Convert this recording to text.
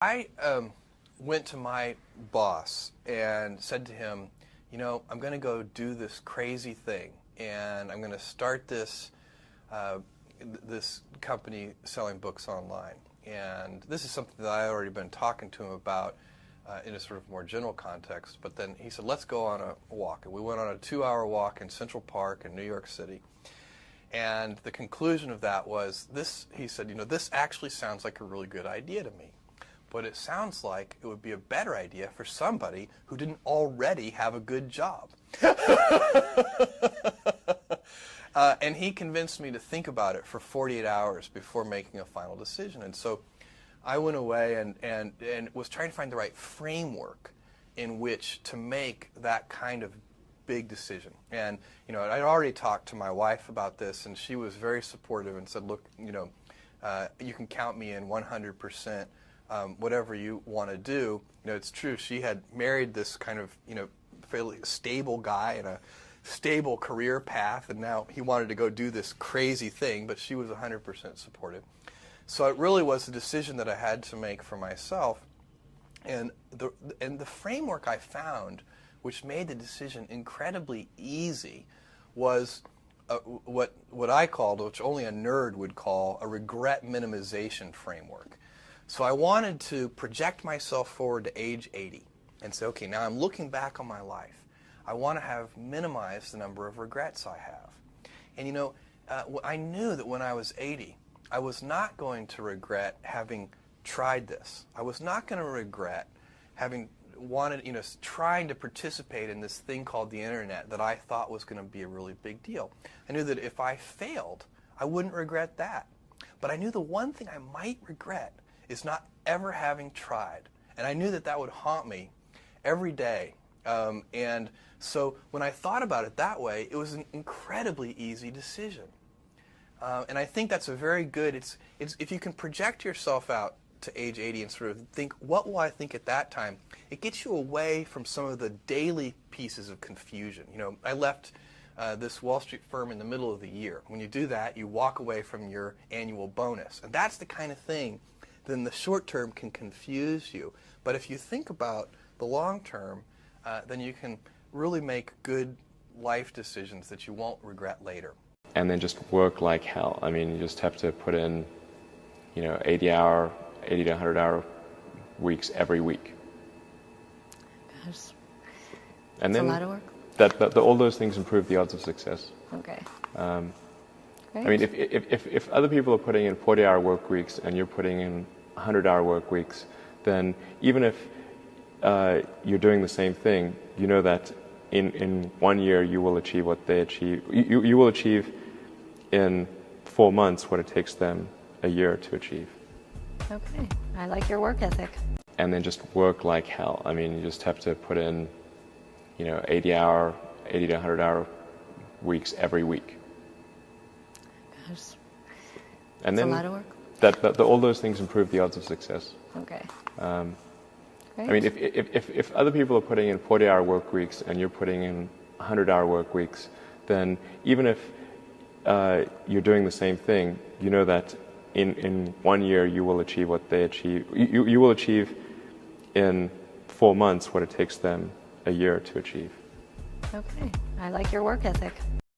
I went to my boss and said to him, you know, I'm going to go do this crazy thing, and I'm going to start this this company selling books online. And this is something that I had already been talking to him about in a sort of more general context. But then he said, let's go on a walk. And we went on a 2-hour walk in Central Park in New York City. And the conclusion of that was this. He said, you know, this actually sounds like a really good idea to me. But it sounds like it would be a better idea for somebody who didn't already have a good job. And he convinced me to think about it for 48 hours before making a final decision. And so I went away and was trying to find the right framework in which to make that kind of big decision. And, you know, I'd already talked to my wife about this, and she was very supportive and said, look, you know, you can count me in 100%. Whatever you want to do. You know, it's true. She had married this kind of, you know, fairly stable guy in a stable career path, and now he wanted to go do this crazy thing, but she was 100% supportive. So it really was a decision that I had to make for myself, and the framework I found, which made the decision incredibly easy, was what I called, which only a nerd would call, a regret minimization framework. So I wanted to project myself forward to age 80 and say, okay, now I'm looking back on my life. I want to have minimized the number of regrets I have. And you know, I knew that when I was 80, I was not going to regret having tried this. I was not going to regret having wanted, you know, trying to participate in this thing called the internet that I thought was going to be a really big deal. I knew that if I failed, I wouldn't regret that. But I knew the one thing I might regret is not ever having tried. And I knew that that would haunt me every day. And so when I thought about it that way, it was an incredibly easy decision. And I think that's a very good, it's if you can project yourself out to age 80 and sort of think, what will I think at that time? It gets you away from some of the daily pieces of confusion. You know, I left this Wall Street firm in the middle of the year. When you do that, you walk away from your annual bonus. And that's the kind of thing then the short term can confuse you. But if you think about the long term, then you can really make good life decisions that you won't regret later. And then just work like hell. I mean, you just have to put in, you know, 80 to 100-hour weeks every week. Gosh, and that's then a lot of work. All those things improve the odds of success. Okay. I mean, if other people are putting in 40-hour work weeks and you're putting in 100-hour work weeks, then even if you're doing the same thing, you know that in 1 year you will achieve what they achieve. You will achieve in 4 months what it takes them a year to achieve. Okay, I like your work ethic. And then just work like hell. I mean, you just have to put in, you know, 80 to 100-hour weeks every week. Gosh, and that's then a lot of work. All those things improve the odds of success. Okay. I mean, if other people are putting in 40-hour work weeks and you're putting in 100-hour work weeks, then even if you're doing the same thing, you know that in 1 year you will achieve what they achieve. You will achieve in 4 months what it takes them a year to achieve. Okay, I like your work ethic.